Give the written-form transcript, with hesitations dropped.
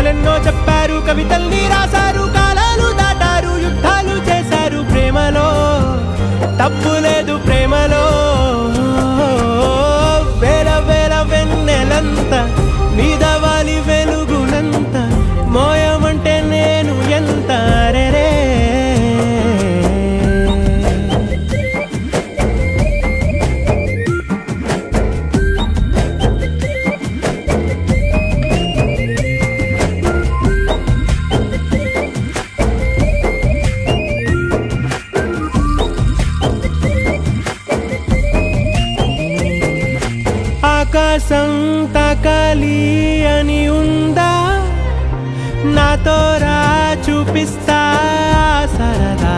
కథలెన్నో చెప్పారు, కవితల్ని రాశారు, కాలాలు దాటారు, యుద్ధాలు చేశారు. ప్రేమలో తప్పు లేదు, ప్రేమలో వేల వేల వెన్నెలంత మీద వాలి వెలుగునంత మోయమంటే నేను ఎంత రే. ఆకాశం తాకాలి అని ఉందా, నాతో రా చూపిస్తా సరదా.